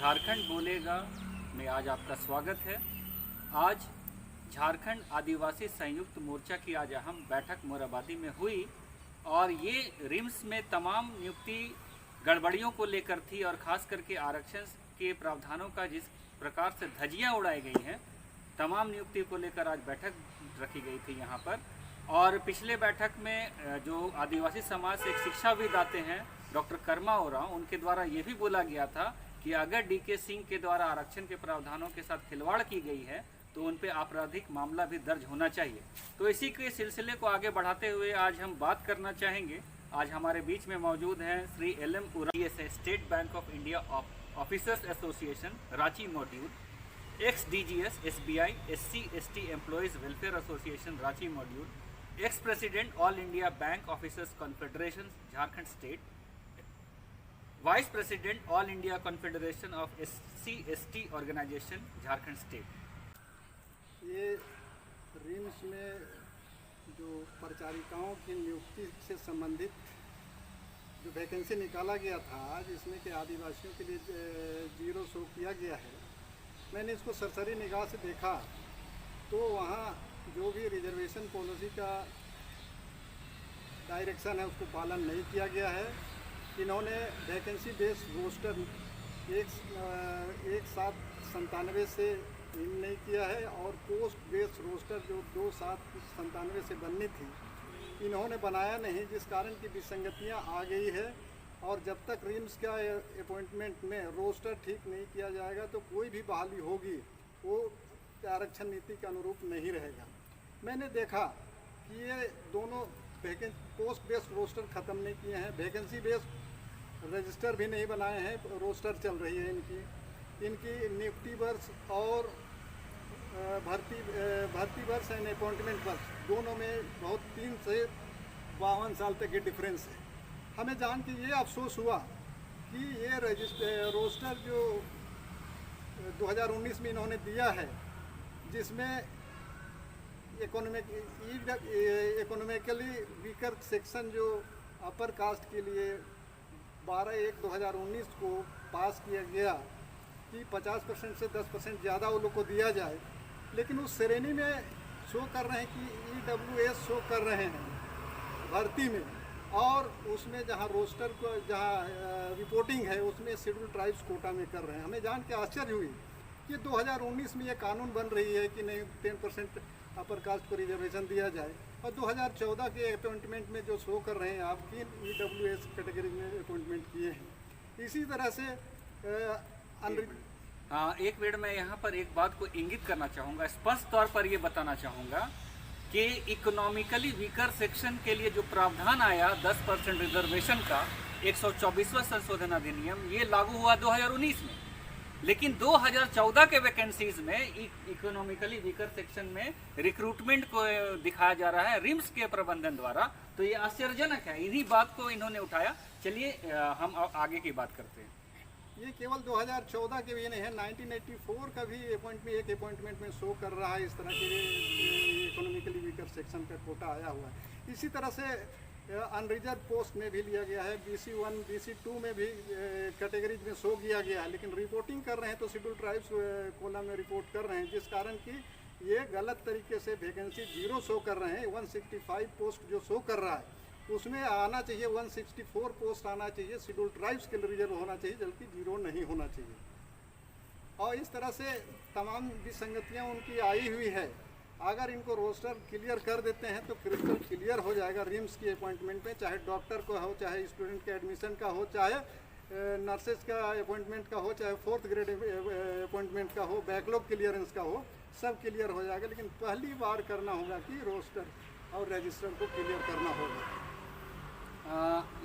झारखंड बोलेगा में आज आपका स्वागत है। आज झारखंड आदिवासी संयुक्त मोर्चा की आज अहम बैठक मोरहाबादी में हुई और ये रिम्स में तमाम नियुक्ति गड़बड़ियों को लेकर थी और ख़ास करके आरक्षण के प्रावधानों का जिस प्रकार से धज्जियां उड़ाई गई हैं, तमाम नियुक्ति को लेकर आज बैठक रखी गई थी यहाँ पर। और पिछले बैठक में जो आदिवासी समाज से एक शिक्षाविद आते हैं डॉक्टर कर्मा ओरांव, उनके द्वारा ये भी बोला गया था कि अगर डीके सिंह के द्वारा आरक्षण के प्रावधानों के साथ खिलवाड़ की गई है तो उन पे आपराधिक मामला भी दर्ज होना चाहिए। तो इसी के सिलसिले को आगे बढ़ाते हुए आज हम बात करना चाहेंगे। आज हमारे बीच में मौजूद हैं Shri LM Oraon, State Bank of India officers association Ranchi module, ex DGS SBI SC/ST employees welfare association Ranchi module, ex president all India bank officers confederation Jharkhand state, vice president all India confederation of SC/ST organisation Jharkhand state. ये RIMS में जो परिचारिकाओं की नियुक्ति से संबंधित जो vacancy निकाला गया था, जिसमें कि आदिवासियों के लिए 0 शो किया गया है, मैंने इसको सरसरी निगाह से देखा तो वहाँ जो भी रिजर्वेशन पॉलिसी का डायरेक्शन है उसको पालन नहीं किया गया है। इन्होंने वैकेंसी बेस्ड रोस्टर 1/7/97 से इन नहीं किया है और पोस्ट बेस्ड रोस्टर जो 2/7/97 से बननी थी इन्होंने बनाया नहीं, जिस कारण की विसंगतियां आ गई है। और जब तक रिम्स का अपॉइंटमेंट में रोस्टर ठीक नहीं किया जाएगा तो कोई भी बहाली होगी वो आरक्षण नीति के अनुरूप नहीं रहेगा। मैंने देखा कि ये दोनों पोस्ट बेस्ड रोस्टर ख़त्म नहीं किए हैं, वैकेंसी बेस्ड रजिस्टर भी नहीं बनाए हैं, रोस्टर चल रही है इनकी नियुक्ति वर्ष और भर्ती वर्ष एंड अपॉइंटमेंट वर्ष दोनों में बहुत 3 से 52 साल तक के डिफरेंस है। हमें जान के ये अफसोस हुआ कि ये रोस्टर जो 2019 में इन्होंने दिया है, जिसमें इकोनॉमिकली वीकर सेक्शन जो अपर कास्ट के लिए 12/1/2019 को पास किया गया कि 50% से 10% ज़्यादा वो लोग को दिया जाए, लेकिन उस श्रेणी में शो कर रहे हैं कि EWS शो कर रहे हैं भर्ती में, और उसमें जहां रोस्टर को जहां रिपोर्टिंग है उसमें शेड्यूल ट्राइब्स कोटा में कर रहे हैं। हमें जान के आश्चर्य हुई कि 2019 में ये कानून बन रही है कि नहीं 10% अपर कास्ट को रिजर्वेशन दिया जाए, और 2014 के अपॉइंटमेंट में जो शो कर रहे हैं आप कि EWS कैटेगरी में अपॉइंटमेंट किए हैं। इसी तरह से एक मिनट में यहाँ पर एक बात को इंगित करना चाहूँगा, स्पष्ट तौर पर ये बताना चाहूँगा कि इकोनॉमिकली वीकर सेक्शन के लिए जो प्रावधान आया 10% रिजर्वेशन का 124वां संशोधन अधिनियम, ये लागू हुआ 2019 में, लेकिन 2014 के वैकेंसीज में इकोनॉमिकली वीकर सेक्शन में रिक्रूटमेंट को दिखाया जा रहा है रिम्स के प्रबंधन द्वारा। तो ये आश्चर्यजनक है, इन्हीं बात को इन्होंने उठाया। चलिए हम आगे की बात करते हैं। ये केवल 2014 के भी नहीं है, 1984 का भी अपॉइंटमेंट में शो कर रहा है इस तरह के इकोनॉमिकली वीकर सेक्शन का कोटा आया हुआ है। इसी तरह से अनरिजर्व पोस्ट में भी लिया गया है, BC1 BC2 में भी कैटेगरीज में शो किया गया है, लेकिन रिपोर्टिंग कर रहे हैं तो शेड्यूल ट्राइब्स कॉलम में रिपोर्ट कर रहे हैं, जिस कारण कि ये गलत तरीके से वैकेंसी 0 शो कर रहे हैं। 165 पोस्ट जो शो कर रहा है उसमें आना चाहिए 164 पोस्ट आना चाहिए, शेड्यूल ट्राइब्स के लिए रिजर्व होना चाहिए, जबकि 0 नहीं होना चाहिए। और इस तरह से तमाम विसंगतियाँ उनकी आई हुई है। अगर इनको रोस्टर क्लियर कर देते हैं तो क्रिस्टल क्लियर हो जाएगा रिम्स की अपॉइंटमेंट में, चाहे डॉक्टर का हो, चाहे स्टूडेंट के एडमिशन का हो, चाहे नर्सेज का अपॉइंटमेंट का हो, चाहे 4th ग्रेड अपॉइंटमेंट का हो, बैकलॉग क्लियरेंस का हो, सब क्लियर हो जाएगा। लेकिन पहली बार करना होगा कि रोस्टर और रजिस्टर को क्लियर करना होगा।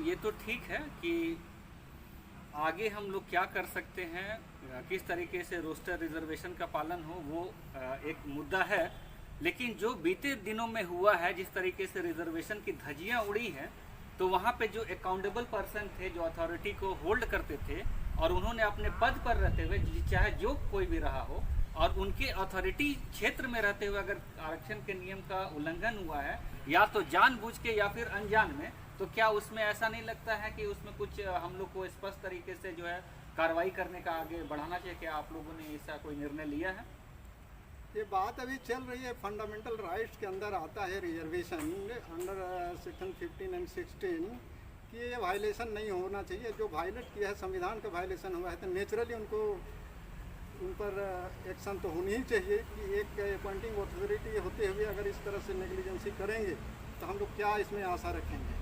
ये तो ठीक है कि आगे हम लोग क्या कर सकते हैं, किस तरीके से रोस्टर रिजर्वेशन का पालन हो, वो एक मुद्दा है। लेकिन जो बीते दिनों में हुआ है, जिस तरीके से रिजर्वेशन की धज्जियां उड़ी हैं, तो वहाँ पे जो अकाउंटेबल पर्सन थे, जो अथॉरिटी को होल्ड करते थे, और उन्होंने अपने पद पर रहते हुए, चाहे जो कोई भी रहा हो, और उनके अथॉरिटी क्षेत्र में रहते हुए अगर आरक्षण के नियम का उल्लंघन हुआ है, या तो जानबूझ के या फिर अनजान में, तो क्या उसमें ऐसा नहीं लगता है कि उसमें कुछ हम लोग को स्पष्ट तरीके से जो है कार्रवाई करने का आगे बढ़ाना चाहिए? क्या आप लोगों ने ऐसा कोई निर्णय लिया है? ये बात अभी चल रही है, फंडामेंटल राइट्स के अंदर आता है रिजर्वेशन अंडर सेक्शन 15 एंड 16 कि ये वायलेशन नहीं होना चाहिए। जो वायलेट किया है, संविधान का वायलेशन हुआ है, तो नेचुरली उनको उन पर एक्शन तो होनी ही चाहिए कि एक अपॉइंटिंग अथॉरिटी होते हुए अगर इस तरह से नेग्लिजेंसी करेंगे तो हम लोग क्या इसमें आशा रखेंगे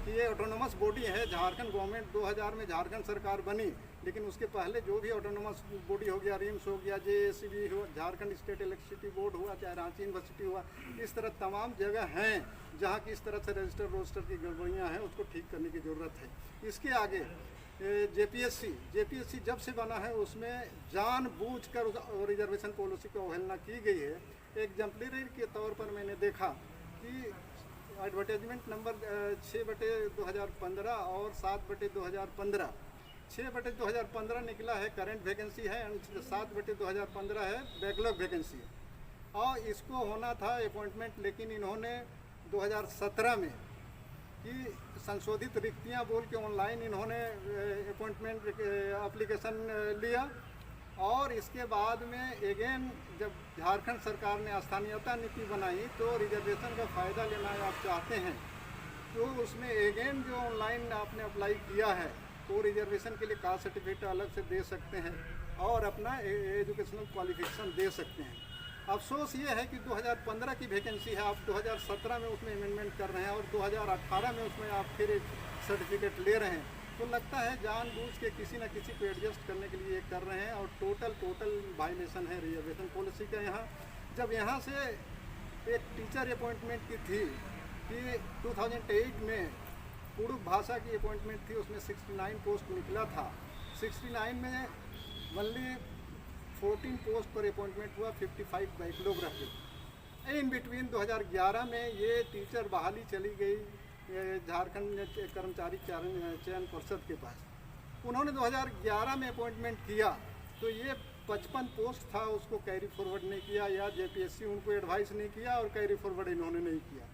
कि ये ऑटोनोमस बॉडी है। झारखंड गवर्नमेंट 2000 में झारखंड सरकार बनी, लेकिन उसके पहले जो भी ऑटोनोमस बॉडी हो गया, रिम्स हो गया, JACB हुआ, झारखंड स्टेट इलेक्ट्रिसिटी बोर्ड हुआ, चाहे रांची यूनिवर्सिटी हुआ, इस तरह तमाम जगह हैं जहाँ की इस तरह से रजिस्टर रोस्टर की गड़बड़ियाँ हैं, उसको ठीक करने की ज़रूरत है। इसके आगे JPSC जब से बना है उसमें जानबूझकर रिजर्वेशन पॉलिसी की अवहेलना की गई है। एग्जाम्पलरी के तौर पर मैंने देखा कि एडवर्टाइजमेंट नंबर 6/2015 और 7/2015, 6/2015 निकला है करंट वैकेंसी है, 7/2015 है बैकलॉग वैकेंसी है, और इसको होना था अपॉइंटमेंट, लेकिन इन्होंने 2017 में कि संशोधित रिक्तियां बोल के ऑनलाइन इन्होंने अपॉइंटमेंट एप्लीकेशन लिया। और इसके बाद में एगेन जब झारखंड सरकार ने स्थानीयता नीति बनाई तो रिजर्वेशन का फ़ायदा लेना आप चाहते हैं तो उसमें एगेन जो ऑनलाइन आपने अप्लाई किया है तो रिजर्वेशन के लिए कास्ट सर्टिफिकेट अलग से दे सकते हैं और अपना एजुकेशनल क्वालिफिकेशन दे सकते हैं। अफसोस ये है कि 2015 की वैकेंसी है, आप 2017 में उसमें अमेंडमेंट कर रहे हैं और 2018 में उसमें आप फिर एक सर्टिफिकेट ले रहे हैं, तो लगता है जानबूझ के किसी न किसी को एडजस्ट करने के लिए कर रहे हैं और टोटल वायलेशन है रिजर्वेशन पॉलिसी का। यहाँ जब यहाँ से एक टीचर अपॉइंटमेंट की थी कि 2008 में कुड़ुक भाषा की अपॉइंटमेंट थी, उसमें 69 पोस्ट निकला था, 69 में ओनली 14 पोस्ट पर अपॉइंटमेंट हुआ, 55 बैकलॉग रह गए। इन बिटवीन 2011 में ये टीचर बहाली चली गई झारखंड कर्मचारी चयन परिषद के पास। उन्होंने 2011 में अपॉइंटमेंट किया तो ये 55 पोस्ट था, उसको कैरी फॉरवर्ड नहीं किया या JPSC उनको एडवाइस नहीं किया और कैरी फॉरवर्ड इन्होंने नहीं किया,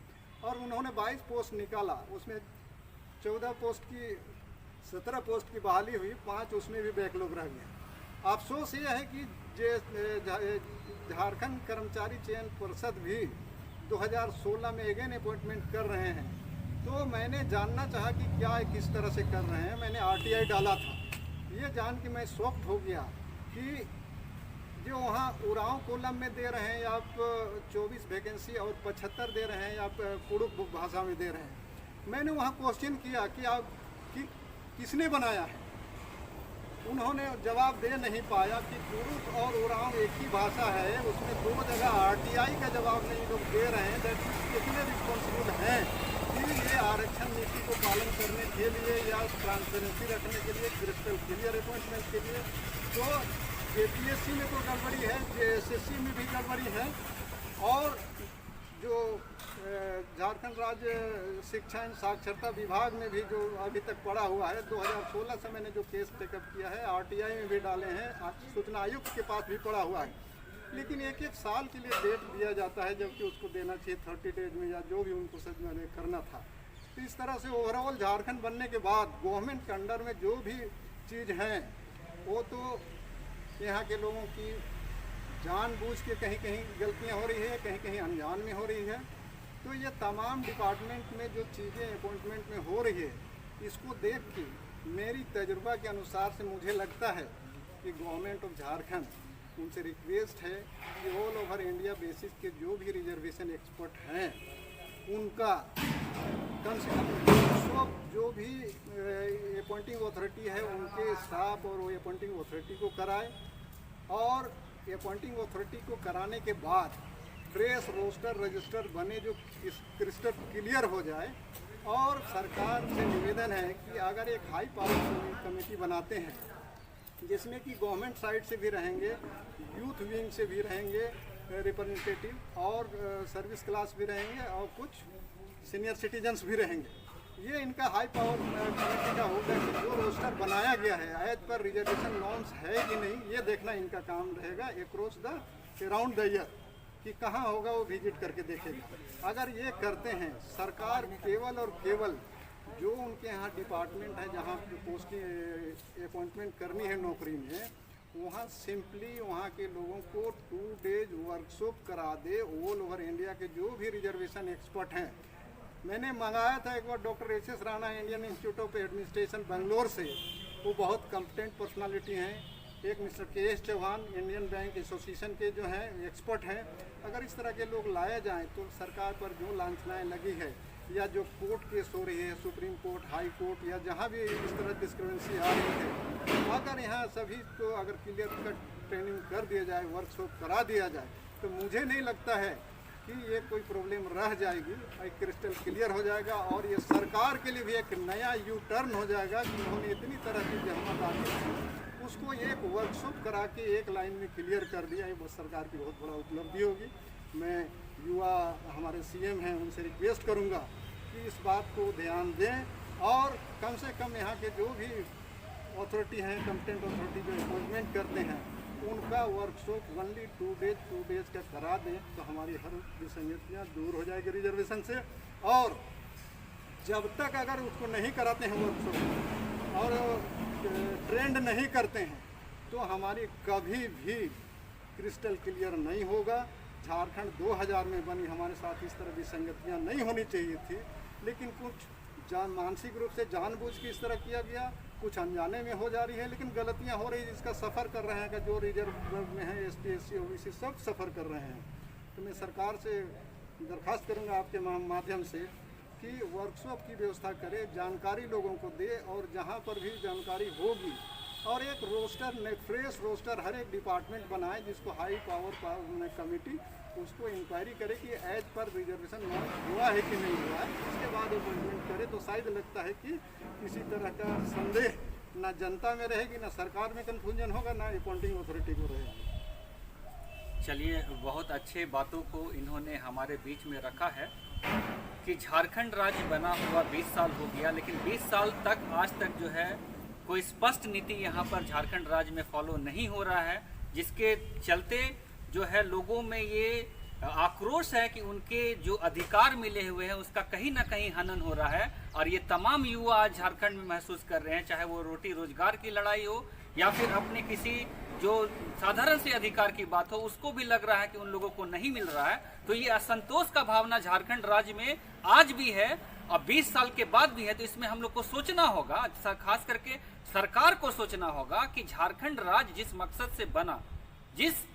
और उन्होंने 22 पोस्ट निकाला, उसमें 14 पोस्ट की 17 पोस्ट की बहाली हुई, 5 उसमें भी बैकलॉग रह गए। अफसोस ये है कि झारखंड कर्मचारी चयन परिषद भी 2016 में अगेन अपॉइंटमेंट कर रहे हैं, तो मैंने जानना चाहा कि क्या किस तरह से कर रहे हैं। मैंने RTI डाला था, ये जान के मैं शॉक्ड हो गया कि जो वहाँ उरांव कॉलम में दे रहे हैं आप 24 वैकेंसी और 75 दे रहे हैं आप कुड़ुक भाषा में दे रहे हैं। मैंने वहाँ क्वेश्चन किया कि आप किसने बनाया है, उन्होंने जवाब दे नहीं पाया कि कुड़ुक और उरांव एक ही भाषा है, उसमें 2 जगह RTI का जवाब नहीं लोग दे रहे हैं। दैट कितने रिस्पॉन्सिबल हैं कि ये आरक्षण नीति को पालन करने के लिए या ट्रांसपेरेंसी रखने के लिए, क्रिस्टल क्लियर अपॉइंटमेंट के लिए। तो JPSC में तो गड़बड़ी है, JSSC में भी गड़बड़ी है, और जो झारखंड राज्य शिक्षा एवं साक्षरता विभाग में भी जो अभी तक पड़ा हुआ है, 2016 से मैंने जो केस टेकअप किया है, RTI में भी डाले हैं, सूचना आयुक्त के पास भी पड़ा हुआ है, लेकिन 1-1 साल के लिए डेट दिया जाता है, जबकि उसको देना चाहिए 30 डेज में या जो भी उनको सच में करना था। तो इस तरह से ओवरऑल झारखंड बनने के बाद गवर्नमेंट के अंडर में जो भी चीज़ हैं वो तो यहाँ के लोगों की जानबूझ के कहीं कहीं गलतियाँ हो रही है, कहीं कहीं अनजान में हो रही है। तो ये तमाम डिपार्टमेंट में जो चीज़ें अपॉइंटमेंट में हो रही है, इसको देख के मेरी तजुर्बा के अनुसार से मुझे लगता है कि गवर्नमेंट ऑफ झारखंड उनसे रिक्वेस्ट है कि ऑल ओवर इंडिया बेसिस के जो भी रिजर्वेशन एक्सपर्ट हैं उनका कम से कम जो भी अपॉइंटिंग अथॉरिटी है उनके स्टाफ और वो अपॉइंटिंग अथॉरिटी को कराए, और अपॉइंटिंग अथॉरिटी को कराने के बाद ट्रेस रोस्टर रजिस्टर बने जो क्रिस्टल क्लियर हो जाए। और सरकार से निवेदन है कि अगर एक हाई पावर कमेटी बनाते हैं जिसमें कि गवर्नमेंट साइड से भी रहेंगे, यूथ विंग से भी रहेंगे रिप्रेजेंटेटिव, और सर्विस क्लास भी रहेंगे, और कुछ सीनियर सिटीजन्स भी रहेंगे, ये इनका हाई पावर कमेटी का होगा कि जो रोस्टर बनाया गया है एज पर रिजर्वेशन नॉर्म्स है कि नहीं, ये देखना इनका काम रहेगा across the around the year, कि कहाँ होगा वो विजिट करके देखेगा। अगर ये करते हैं, सरकार केवल और केवल जो उनके यहाँ डिपार्टमेंट है जहाँ पोस्ट की अपॉइंटमेंट करनी है नौकरी में, वहाँ सिंपली वहाँ के लोगों को 2 डेज वर्कशॉप करा दे। ऑल ओवर इंडिया के जो भी रिजर्वेशन एक्सपर्ट हैं, मैंने मंगाया था एक बार doctor S Rana Indian Institute of Administration Bangalore से, वो बहुत कॉम्पिटेंट पर्सनालिटी हैं। एक मिस्टर के चौहान इंडियन बैंक एसोसिएशन के जो हैं एक्सपर्ट हैं। अगर इस तरह के लोग लाए जाएं तो सरकार पर जो लांछनाएं लगी है या जो कोर्ट केस हो रही है, सुप्रीम कोर्ट, हाई कोर्ट, या जहाँ भी इस तरह डिस्क्रिमिनेंसी आ रही है, अगर यहाँ सभी को अगर क्लियर कट ट्रेनिंग कर दिया जाए, वर्कशॉप करा दिया जाए, तो मुझे नहीं लगता है कि ये कोई प्रॉब्लम रह जाएगी। एक क्रिस्टल क्लियर हो जाएगा और ये सरकार के लिए भी एक नया यू टर्न हो जाएगा कि उन्होंने इतनी तरह की जहमत आती है, उसको एक वर्कशॉप करा के एक लाइन में क्लियर कर दिया। ये सरकार की बहुत बड़ा उपलब्धि होगी। मैं युवा हमारे सीएम हैं, उनसे रिक्वेस्ट करूंगा कि इस बात को ध्यान दें और कम से कम यहाँ के जो भी अथॉरिटी हैं, कंपिटेंट अथॉरिटी जो अपॉइंटमेंट करते हैं, उनका वर्कशॉप ओनली 2 डेज का करा दें, तो हमारी हर विसंगतियाँ दूर हो जाएगी रिजर्वेशन से। और जब तक अगर उसको नहीं कराते हैं वर्कशॉप और ट्रेंड नहीं करते हैं, तो हमारी कभी भी क्रिस्टल क्लियर नहीं होगा। झारखंड 2000 में बनी, हमारे साथ इस तरह विसंगतियाँ नहीं होनी चाहिए थी, लेकिन कुछ मानसिक रूप से जानबूझ के इस तरह किया गया, कुछ अनजाने में हो जा रही है, लेकिन गलतियां हो रही है जिसका सफ़र कर रहे हैं कि जो रिजर्व में है, ST SC OBC सब सफ़र कर रहे हैं। तो मैं सरकार से दरख्वास्त करूंगा आपके माध्यम से कि वर्कशॉप की व्यवस्था करे, जानकारी लोगों को दे, और जहां पर भी जानकारी होगी और एक रोस्टर, फ्रेश रोस्टर हर एक डिपार्टमेंट बनाए, जिसको हाई पावर कमेटी उसको इंक्वायरी करे कि एज पर रिजर्वेशन हुआ है कि नहीं हुआ है, उसके बाद अपॉइंटमेंट करे। तो शायद लगता है कि किसी तरह का संदेह ना जनता में रहेगी, ना सरकार में कन्फ्यूजन होगा, ना अपॉइंटिंग अथॉरिटी को रहेगा। चलिए, बहुत अच्छे बातों को इन्होंने हमारे बीच में रखा है कि झारखंड राज्य बना हुआ 20 साल हो गया, लेकिन 20 साल तक आज तक जो है कोई स्पष्ट नीति यहाँ पर झारखंड राज्य में फॉलो नहीं हो रहा है, जिसके चलते जो है लोगों में ये आक्रोश है कि उनके जो अधिकार मिले हुए हैं उसका कहीं ना कहीं हनन हो रहा है। और ये तमाम युवा आज झारखंड में महसूस कर रहे हैं, चाहे वो रोटी रोजगार की लड़ाई हो या फिर अपने किसी जो साधारण से अधिकार की बात हो, उसको भी लग रहा है कि उन लोगों को नहीं मिल रहा है। तो ये असंतोष का भावना झारखंड राज्य में आज भी है और 20 साल के बाद भी है। तो इसमें हम लोग को सोचना होगा, खास करके सरकार को सोचना होगा कि झारखंड राज्य जिस मकसद से बना, जिस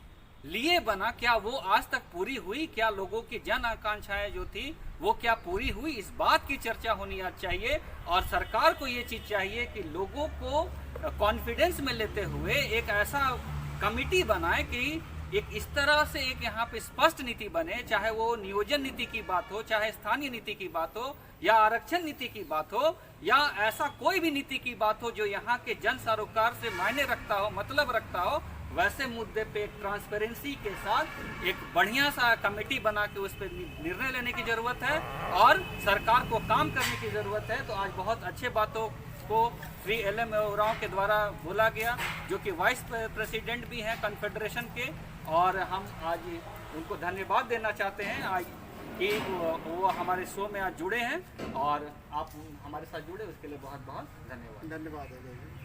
लिए बना, क्या वो आज तक पूरी हुई? क्या लोगों की जन आकांक्षाएं जो थी वो क्या पूरी हुई? इस बात की चर्चा होनी चाहिए और सरकार को ये चीज चाहिए कि लोगों को कॉन्फिडेंस में लेते हुए एक ऐसा कमिटी बनाए कि एक इस तरह से एक यहाँ पे स्पष्ट नीति बने, चाहे वो नियोजन नीति की बात हो, चाहे स्थानीय नीति की बात हो, या आरक्षण नीति की बात हो, या ऐसा कोई भी नीति की बात हो जो यहाँ के जन सरोकार से मायने रखता हो, मतलब रखता हो, वैसे मुद्दे पे एक ट्रांसपेरेंसी के साथ एक बढ़िया सा कमेटी बना के उस पर निर्णय लेने की ज़रूरत है और सरकार को काम करने की ज़रूरत है। तो आज बहुत अच्छे बातों को श्री LM उरांव के द्वारा बोला गया, जो कि वाइस प्रेसिडेंट भी हैं कन्फेडरेशन के, और हम आज उनको धन्यवाद देना चाहते हैं आज कि वो हमारे शो में आज जुड़े हैं और आप हमारे साथ जुड़े, उसके लिए बहुत बहुत धन्यवाद। धन्यवाद।